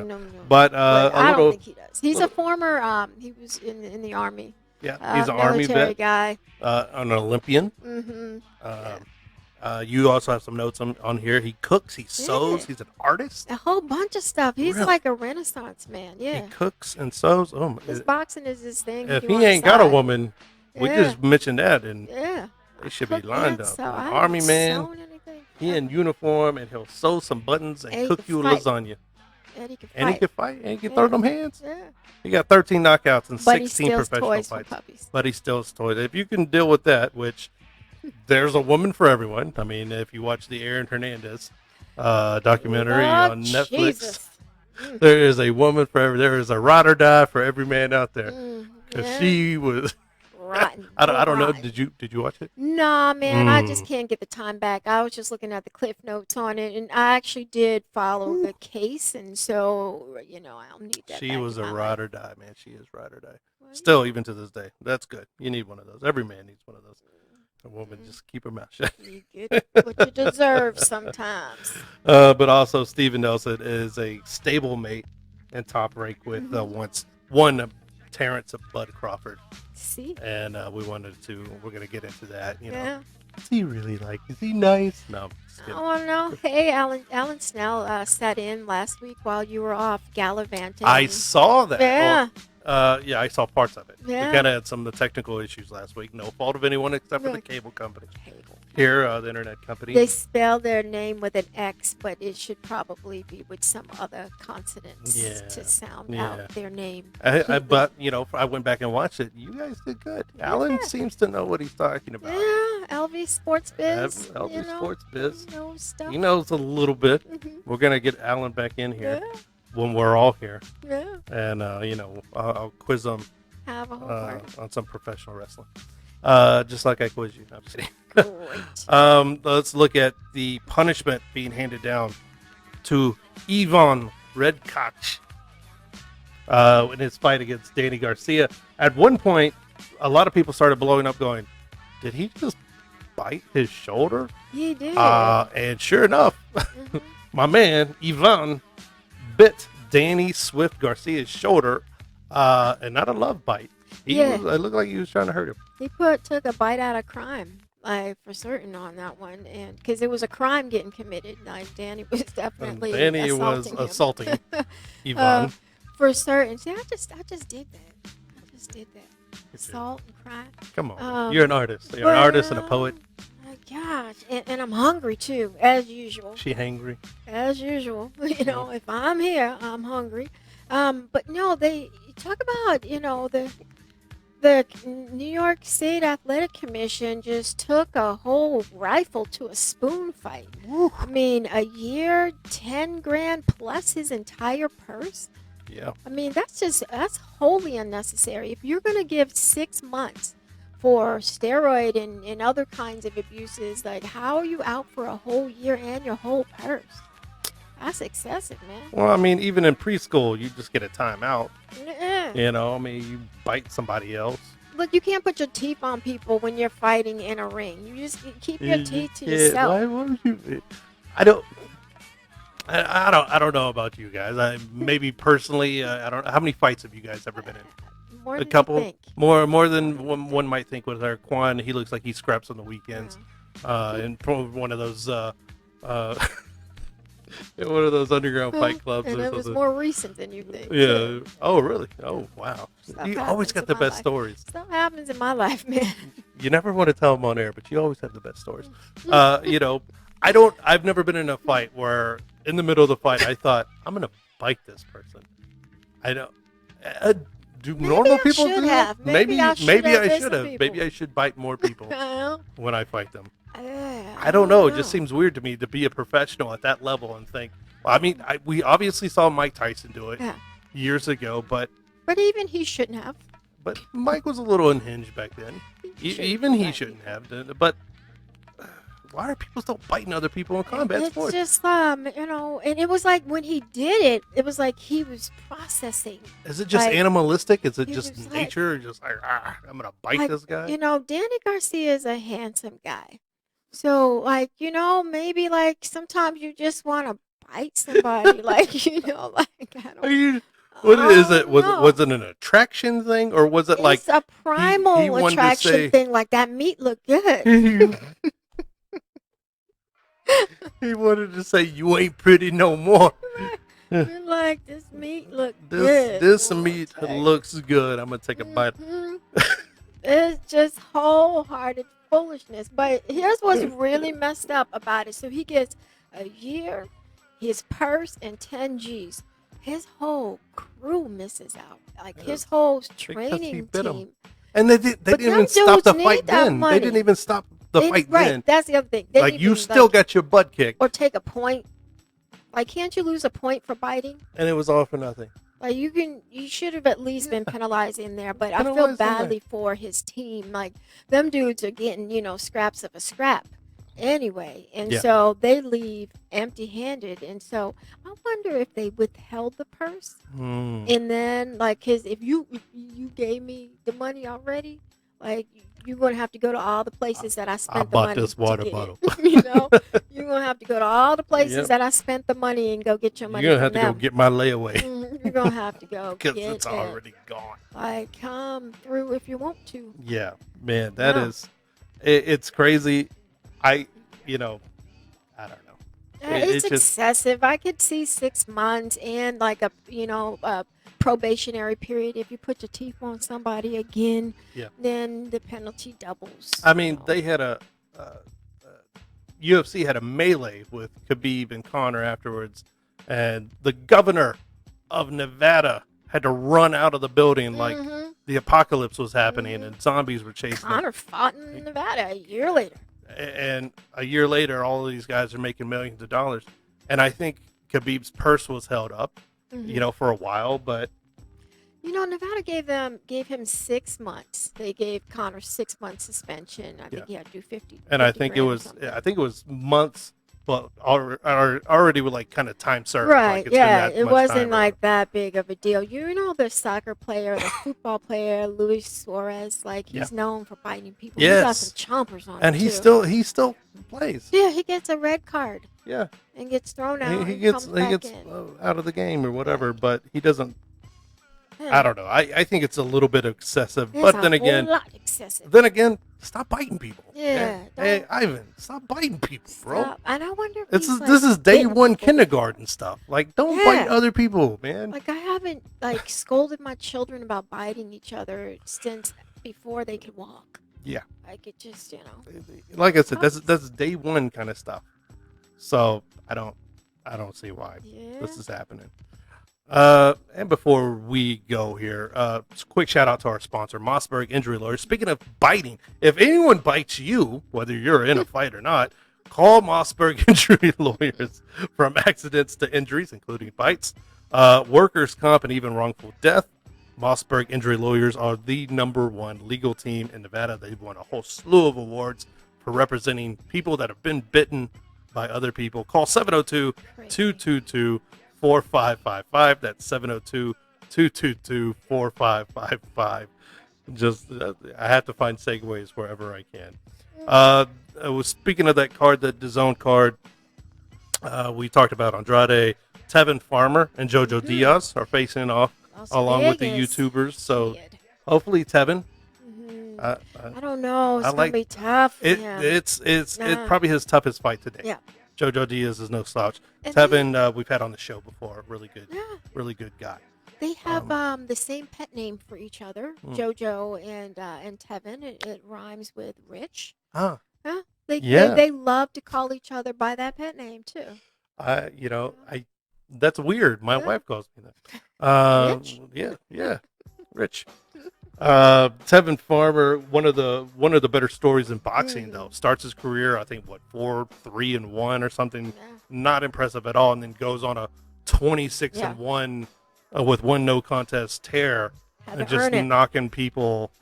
know.
But
But
a
I
little,
don't think he does. He's a
little-
former. He was in the army.
yeah, he's an army
military
vet,
guy.
an Olympian.
Mm-hmm.
You also have some notes on here. He cooks, he sews,
Yeah.
he's an artist.
A whole bunch of stuff. He's
Really?
like a Renaissance man.
He
Yeah.
cooks and sews. Oh,
His boxing is his thing.
if
do
he
on the
ain't got a
side.
woman, we
Yeah.
just mentioned that, and
Yeah.
they should be
Cook
lined
that,
up.
so
An
I
army
haven't
man,
sewn anything.
he in uniform, and he'll sew some buttons and
And he
cook
can
you a
fight.
lasagna.
And he can fight.
And he can fight, and he can
Yeah.
throw them hands.
Yeah.
He got 13 knockouts and
But he
16
steals
professional
toys from
fights.
puppies.
But he steals toys. If you can deal with that, which there's a woman for everyone. I mean, if you watch the Aaron Hernandez documentary
Oh,
on Netflix,
Jesus.
there is a woman for every. There is a ride or die for every man out there. Because
Yeah.
she was.
Rotten.
I don't know.
Rotten.
Did you watch it?
Nah, man, I
Mm.
just can't get the time back. I was just looking at the cliff notes on it, and I actually did follow the case, and so I'll need that.
She
back
was
in
a
my
ride
life.
or die, man. She is ride or die.
Well,
Still, even to this day, that's good. You need one of those. Every man needs one of those. A woman just keep her mouth shut.
You get what you deserve sometimes.
But also, Steven Nelson is a stablemate and top rank with
Mm-hmm.
once one Terrence of Bud Crawford,
See?
and we're gonna get into that.
Yeah.
Is he really Is he nice? No, I'm just kidding.
Oh no! Hey, Alan Snell sat in last week while you were off gallivanting.
I saw that.
Yeah.
Yeah, I saw parts of it.
Yeah.
We kind of had some of the technical issues last week. No fault of anyone except for the
Right.
cable company.
Cable.
Here, the internet company.
They spell their name with an X, but it should probably be with some other consonants
Yeah.
to sound
Yeah.
out their name.
But I went back and watched it. You guys did good. Alan seems to know what he's talking about.
Yeah, LV Sports Biz.
LV Sports Biz.
Knows stuff.
He knows a little bit.
Mhm.
We're gonna get Alan back in here
Yeah,
when we're all here,
yeah.
and I'll quiz him
Have a whole party.
on some professional wrestling, just like I quiz you. No, I'm just kidding.
Great.
Let's look at the punishment being handed down to Ivan Redkach in his fight against Danny Garcia. At one point, a lot of people started blowing up, going, "Did he just bite his shoulder?"
He did.
And sure enough, my man Ivan bit Danny Swift Garcia's shoulder, and not a love bite.
Yeah.
It looked like he was trying to hurt him.
He took a bite out of crime, for certain on that one, and because it was a crime getting committed. Like Danny was definitely
Danny was
him.
assaulting Ivan.
For certain. See, I just did that. I just did that. Assault and crime.
Come on,
um,
you're an artist. You're an artist and a
well,
poet.
My gosh, and I'm hungry too, as usual.
She hangry.
As usual, if I'm here, I'm hungry. But no, they talk about the New York State Athletic Commission just took a whole rifle to a spoon fight. I mean, a year, 10 grand plus his entire purse.
Yeah.
I mean, that's wholly unnecessary. If you're going to give 6 months for steroid and other kinds of abuses, like how are you out for a whole year and your whole purse? That's excessive, man.
Well, I mean, even in preschool, you just get a timeout.
Nuh-uh.
You know, I mean, you bite somebody else.
Look, you can't put your teeth on people when you're fighting in a ring. You just keep your teeth to yourself.
Why would you? I don't. I don't know about you guys. Maybe personally, I don't. How many fights have you guys ever been in?
More
A
than
couple.
You think.
More than one might think with our Quan. He looks like he scraps on the weekends. And probably one of those. One of those underground fight clubs.
And
or
it was
something.
more recent than you think.
Yeah.
too.
Oh, really? Oh, wow.
Stuff
You always
happens
got
in
the
my
best
life.
stories.
Stuff happens in my life, man.
You never want to tell them on air, but you always have the best stories. You know, I've never been in a fight where in the middle of the fight, I thought, I'm going to bite this person. I don't. Do normal
I
people
should
do that?
have. Maybe I should have
I
bit
should
some
have. Maybe
people.
I should bite more people
Well,
when I fight them.
I
I don't know. It just seems weird to me to be a professional at that level and think, well, I mean, we obviously saw Mike Tyson do it
Yeah.
years ago, but
even he shouldn't have.
Mike was a little unhinged back then. Even he shouldn't have done it. But why are people still biting other people in combat
It's
sports?
just you know, and it was like when he did it, it was like he was processing.
Is it just
like,
animalistic? Is it
he
just
was like-
nature? Just like, I'm gonna bite
Like,
this guy.
You know, Danny Garcia is a handsome guy. So, like, you know, maybe like sometimes you just want to bite somebody, like, you know, like I
Are
don't.
you? What is
I
it?
don't
Was
know.
it an attraction thing, or was it like
It's a primal
he wanted to
attraction
say-
thing. Like that meat looked good.
he wanted to say you ain't pretty no more?
You're like this meat looked
This
good.
this
Boy,
meat
take-
looks good. I'm gonna take a bite.
Mhm. It's just wholehearted foolishness. But here's what's really messed up about it. So he gets a year, his purse, and 10 G's. His whole crew misses out. Like his whole
he
training
bit 'em.
team.
And they didn't
But
even
them
stop the
dudes
fight
need that
then.
money.
They didn't even stop the fight
right,
then.
that's the other thing. They
Like
didn't
you
even,
still
like,
got your butt kicked,
or take a point. Like, can't you lose a point for biting?
and it was all for nothing.
Like you should have at least been penalized in there. But I
Penalized
feel
in there.
badly for his team. Like them dudes are getting, you know, scraps of a scrap anyway, and
Yeah.
so they leave empty-handed. And so I wonder if they withheld the purse,
Hmm.
and then like, cause if you gave me the money already, like you're gonna have to go to all the places that I spent the
bought
money.
this
to
water
get
bottle.
it. You know, you're gonna have to go to all the places
Yep.
that I spent the money and go get your money.
You're gonna have
from
to go
them.
get my layaway
You're gonna have to go
because
get
it's
it.
already gone.
Like, come through if you want to.
Yeah, man, that
Yeah.
is, it's crazy. You know, I don't know.
It's
just
excessive. I could see 6 months and like a probationary period. If you put your teeth on somebody again,
Yeah.
then the penalty doubles.
I mean,
So,
they had UFC had a melee with Khabib and Conor afterwards, and the governor of Nevada had to run out of the building like
Mhm.
the apocalypse was happening and zombies were chasing him.
Connor fought in Nevada a year later.
And a year later, all of these guys are making millions of dollars. And I think Khabib's purse was held up, you know, for a while. But
You know, Nevada gave him 6 months. They gave Connor 6 months suspension. I think he had to do 50.
and I
50
think it
grand or
was
something.
months, but already with like kind of time served.
Right,
Like it's been
yeah,
that
it
much
wasn't
time
like that big of a deal. You know, the soccer player, the football player, Luis Suarez, like he's known for biting people. He got
Yes.
some chompers on
and
him,
he
too.
still plays.
Yeah, he gets a red card
Yeah,
and gets thrown out.
he
and
gets
comes back in.
out of the game or whatever, but he doesn't.
Yeah.
I don't know. I think it's a little bit excessive,
It's
but
a
then
whole
again,
lot excessive.
stop biting people.
Yeah,
Hey,
don't-
Ivan, stop biting people, bro.
Stop. And I wonder if
This
he's,
is
like,
this is day
bitten
one
people.
kindergarten stuff. Like, don't bite
Yeah.
other people, man.
Like I haven't like scolded my children about biting each other since before they could walk.
Yeah.
Like it just,
Like I said, that's day one kind of stuff. So I don't see why
Yeah.
this is happening. And before we go here, just a quick shout out to our sponsor, Mossberg Injury Lawyers. Speaking of biting, if anyone bites you, whether you're in a fight or not, call Mossberg Injury Lawyers. From accidents to injuries, including bites, workers' comp, and even wrongful death. Mossberg Injury Lawyers are the #1 legal team in Nevada. They've won a whole slew of awards for representing people that have been bitten by other people. Call 702-222-4555. That's 702-222-4555. Just I have to find segues wherever I can. I was speaking of that card, the DAZN card. We talked about Andrade, Tevin Farmer, and JoJo Diaz are facing off along with the YouTubers. So hopefully Tevin.
I don't know. It's gonna be tough.
It's probably his toughest fight today.
Yeah.
JoJo Diaz is no slouch.
And
Tevin, we've had on the show before. Really good guy.
They have the same pet name for each other, JoJo and Tevin. It rhymes with rich.
Huh.
Huh? They love to call each other by that pet name too.
That's weird. My wife calls me that.
Rich?
Yeah, Rich. Tevin Farmer, one of the better stories in boxing though. Starts his career, I think 4-3-1 or something.
Yeah.
Not impressive at all, and then goes on a 26-1 with one no contest tear, and just knocking people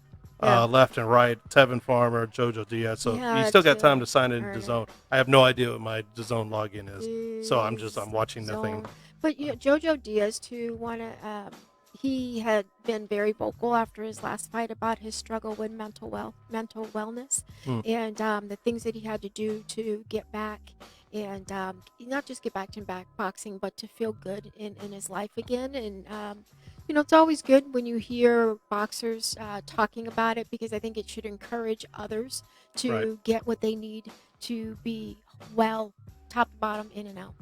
left and right. Tevin Farmer, JoJo Diaz. So you still got time to sign in DAZN. I have no idea what my DAZN login is, so I'm watching the thing.
But JoJo Diaz too. He had been very vocal after his last fight about his struggle with mental wellness, and the things that he had to do to get back, and not just get back to boxing, but to feel good in his life again. And it's always good when you hear boxers talking about it, because I think it should encourage others to get what they need to be well, top to bottom, in and out.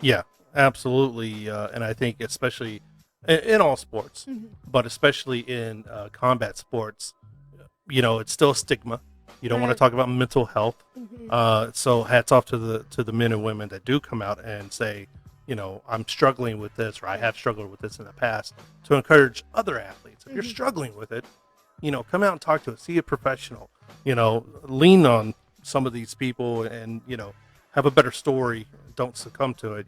Yeah, absolutely. And I think especially in all sports, but especially in combat sports, it's still a stigma. You don't want to talk about mental health. So hats off to the men and women that do come out and say, I'm struggling with this, or I have struggled with this in the past, to encourage other athletes. If you're struggling with it, come out and talk to us. See a professional. Lean on some of these people, and have a better story. Don't succumb to it.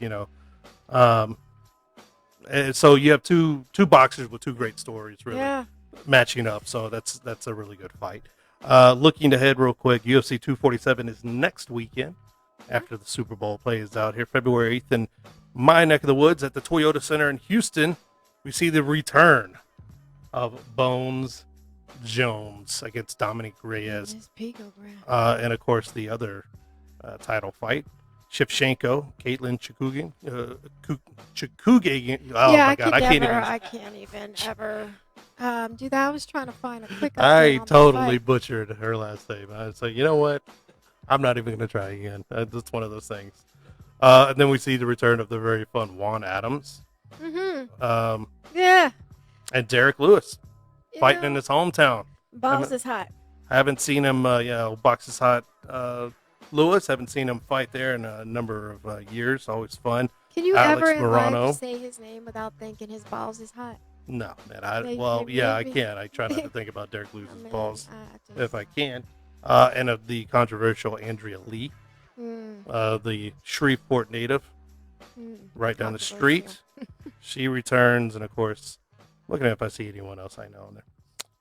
And so you have two boxers with two great stories, really matching up. So that's a really good fight. Looking ahead real quick, UFC 247 is next weekend after the Super Bowl plays out here, February 8th, in my neck of the woods at the Toyota Center in Houston. We see the return of Bones Jones against Dominic Reyes. And of course the other title fight, Shevchenko, Caitlin Chukugin.
I can't even ever do that. I was trying to find a quick.
I totally butchered her last name. I was like, you know what? I'm not even going to try again. It's one of those things. And then we see the return of the very fun Juan Adams. And Derek Lewis fighting in his hometown.
Balls is hot.
I haven't seen him, Box is hot. Lewis, haven't seen him fight there in a number of years. Always fun.
Can you
Alex
ever
Morano.
say his name without thinking his balls is hot?
No, man. I can. I try not to think about Derek Lewis's balls if I can. And of the controversial Andrea Lee, the Shreveport native, right down the street. She returns, and of course, looking at if I see anyone else I know in there.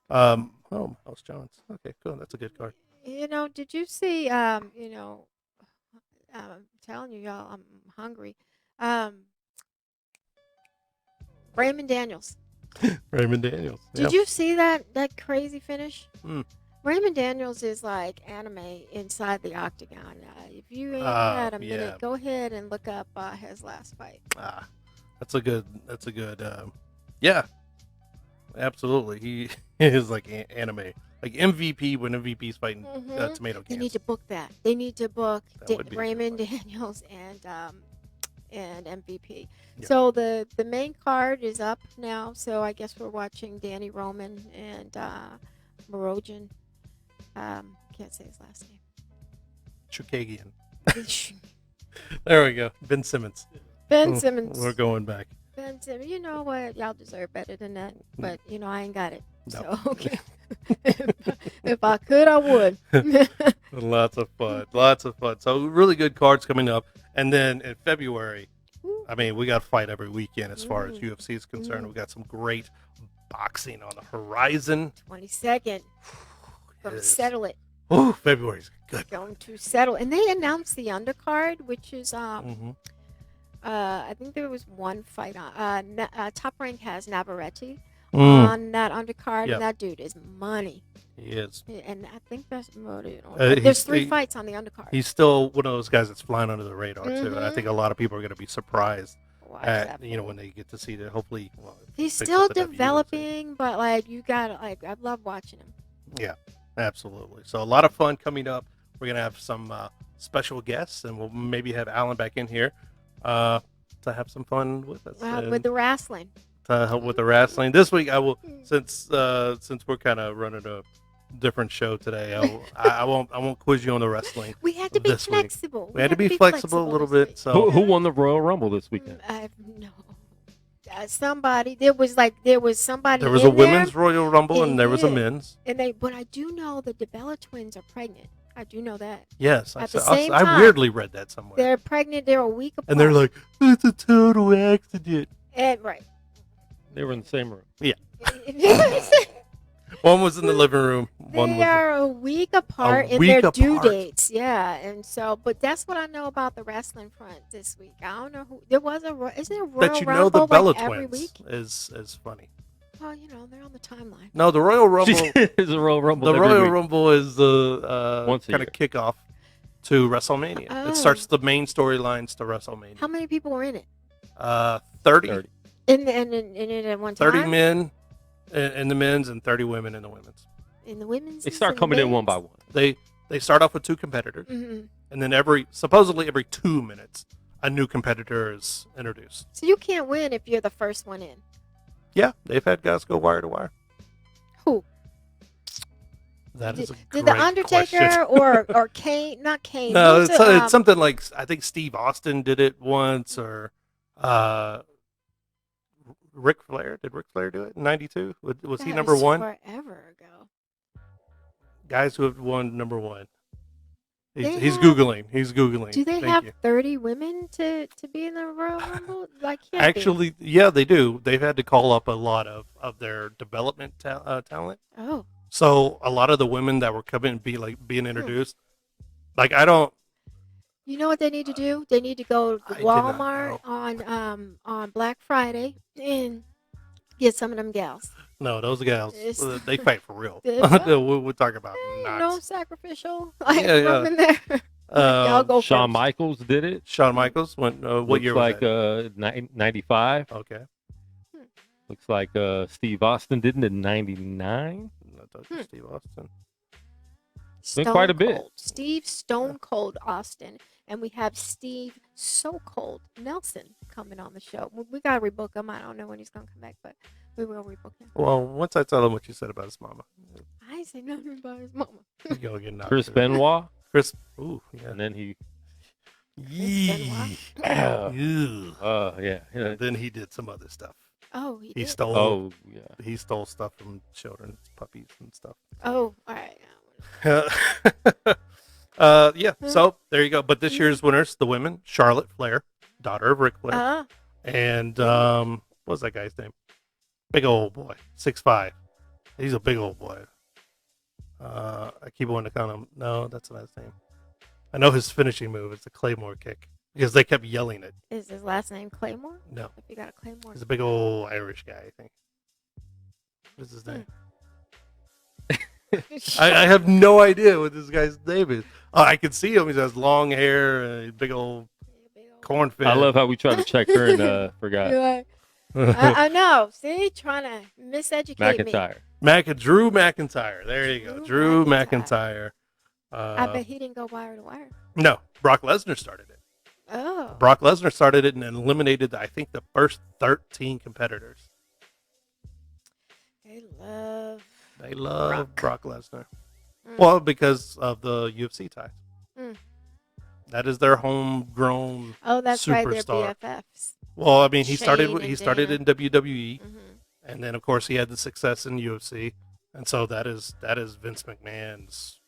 Miles Jones. Okay, cool. That's a good card.
Did you see? I'm telling you, y'all, I'm hungry. Raymond Daniels.
Raymond Daniels.
Did you see that crazy finish? Raymond Daniels is like anime inside the octagon. If you ain't had a minute, go ahead and look up his last fight.
That's a good. Yeah, absolutely. He is like anime, like MVP when MVP's fighting tomato cans.
They need to book that. They need to book Raymond Daniels and MVP. Yeah. So the main card is up now. So I guess we're watching Danny Roman and Morojan. Can't say his last name.
Chukagian. There we go. Ben Simmons.
Simmons.
We're going back.
Ben Simmons. You know what? Y'all deserve better than that. But, I ain't got it.
No.
So, okay. if I could, I would.
Lots of fun. So really good cards coming up. And then in February, we got a fight every weekend as far as UFC is concerned. We got some great boxing on the horizon.
22nd. From Settle It.
Oh, February's good.
going to settle. And they announced the undercard, which is
Mm-hmm.
I think there was one fight on. Top Rank has Navarrete
Mm.
on that undercard,
Yep.
and that dude is money.
He is.
And I think that's promoted.
He's-
There's 3
he-
fights on the undercard.
He's still one of those guys that's flying under the radar too. And I
Mhm.
think a lot of people are going to be surprised
Watch
at
that
when they get to see that. Hopefully, well,
He's
picks
still
up the W,
developing, but like you got I love watching him.
Yeah, absolutely. So a lot of fun coming up. We're gonna have some special guests, and we'll maybe have Alan back in here to have some fun with us.
With
and
the wrestling.
to help with the wrestling this week. I will, since we're kind of running a different show today. I won't quiz you on the wrestling.
We had to be
this week.
flexible.
We had to be flexible a little
this
bit.
week.
So
Who won the Royal Rumble this weekend?
I have no. Somebody there was somebody.
there was
in
a women's Royal Rumble and there was a
Yeah.
men's.
but I do know the DeBella twins are pregnant. I do know that
Yes,
At the same
I
time,
weirdly read that somewhere.
they're pregnant. They're a week apart.
And they're like, it's a total accident.
and right.
They were in the same room.
One was in the living room. One
They
was.
are a week apart in
week
their due
apart.
dates. Yeah, and so, but that's what I know about the wrestling front this week. I don't know who there was is there a Royal
That you know
Rumble
the Bella
like every
twins
week?
is funny.
Well, they're on the timeline.
No, the Royal Rumble.
Is a Royal Rumble.
The
every
Royal
week.
Rumble is the
Once a
kind of kickoff to WrestleMania.
Oh.
It starts the main storylines to WrestleMania.
How many people were in it?
30.
30.
In it at one time?
30 men in the men's and 30 women in the women's.
In the women's.
They start coming in one by one.
They start off with 2 competitors,
Mm-hmm.
and then supposedly every 2 minutes, a new competitor is introduced.
So you can't win if you're the first one in.
Yeah, they've had guys go wire to wire.
Who?
That is a
Did
great
the Undertaker
question.
or Kane? Not Kane.
No,
who's
it's something like, I think Steve Austin did it once, or Ric Flair. Did Ric Flair do it in '92? Was he
that
number
was
1?
Forever ago.
Guys who have won number 1.
They
He's
have-
Googling. He's Googling.
Do they
Thank
have
you.
30 women to be in the Royal Rumble? Like,
Actually, yeah, they do. They've had to call up a lot of their development talent.
Oh,
So a lot of the women that were coming and being introduced, like I don't.
you know what they need to do? They need to go to
I do not
Walmart on Black Friday and get some of them gals.
No, those gals,
It's-
they fight for real.
They-
we'll talk about
No
not.
sacrificial. Like,
Yeah, yeah.
from in there. Y'all go
Shawn
first.
Michaels did it.
Shawn Michaels went. What
Looks
year was
like
that?
95.
Okay,
Looks like Steve Austin did it in 99.
that was Steve Austin.
Been quite a bit.
Cold. Steve Stone Cold Austin. And we have Steve So Cold Nelson coming on the show. We got to rebook him. I don't know when he's going to come back, but we will rebook him.
Well, once I tell him what you said about his mama,
I ain't say nothing about his mama.
he's gonna get knocked.
Chris
to-
Benoit,
Chris. Ooh, yeah.
and then he,
Yee.
Benoit.
Ew.
yeah,
Then he did some other stuff.
Oh, he
He
did?
stole.
oh yeah,
He stole stuff from children, puppies, and stuff.
Oh, all right.
Yeah. So there you go. But this year's winners, the women, Charlotte Flair, daughter of Ric Flair, and what was that guy's name? Big old boy, 6'5". He's a big old boy. I keep wanting to count him. No, that's not his name. I know his finishing move is the Claymore kick because they kept yelling it.
Is his last name Claymore?
No,
If you got a Claymore.
he's a big old Irish guy. I think. What is his name? I have no idea what this guy's name is. Oh, I can see him. He has long hair and a big old cornfish.
I love how we tried to check her and forgot.
I know. See, trying to miseducate me.
McIntyre.
Drew McIntyre. There you go. Drew McIntyre.
I bet he didn't go wire to wire.
No, Brock Lesnar started it.
Oh.
Brock Lesnar started it and eliminated, I think, the first 13 competitors.
They love
Brock Lesnar. Well, because of the UFC ties.
Mm.
That is their homegrown.
Oh, that's right. They're
superstar.
BFFs.
Well, I mean, he
Shane
started
and
in
Dan.
WWE,
Mm-hmm.
and then of course he had the success in UFC, and so that is Vince McMahon's.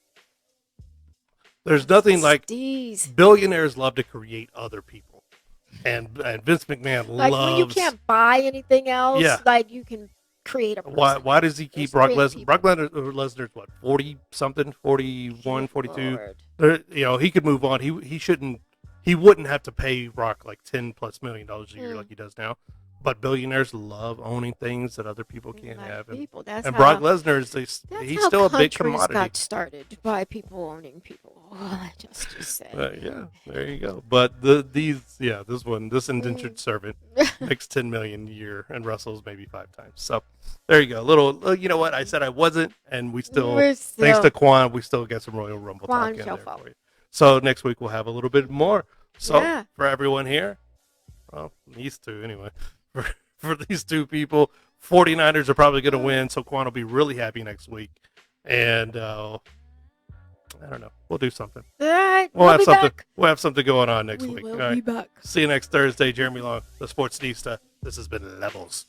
There's nothing like
Steez.
billionaires love to create other people, and Vince McMahon
Like
loves.
when you can't buy anything else,
Yeah.
like you can create a
Why does he keep Brock
There's
Lesnar?
creative
Brock Lesnar's what, 40 something, 41, 42.
Lord.
You know, he could move on. He shouldn't. He wouldn't have to pay Brock like $10+ million a year like he does now. But billionaires love owning things that other people can't
Like
have.
people. That's
And
how,
Brock Lesnar is
that's
he's
how
still a big
countries
commodity.
got started by people owning people. Just to say.
Yeah, there you go. But this indentured servant makes 10 million a year and wrestles maybe 5 times. So there you go. You know what? I said I wasn't, and we still, thanks to Quan, we still get some Royal Rumble
Quan
talk in there
Shelfo.
for you. So next week we'll have a little bit more. So
Yeah.
for everyone here, well, these two anyway. For these two people, 49ers are probably going to win. So Quan will be really happy next week, and I don't know. We'll do something.
All right.
We'll have
be
something.
back.
We'll have something going on next
We
week.
will
All
be
right.
back.
See you next Thursday. Jeremy Long, the Sportsnista. This has been Levels.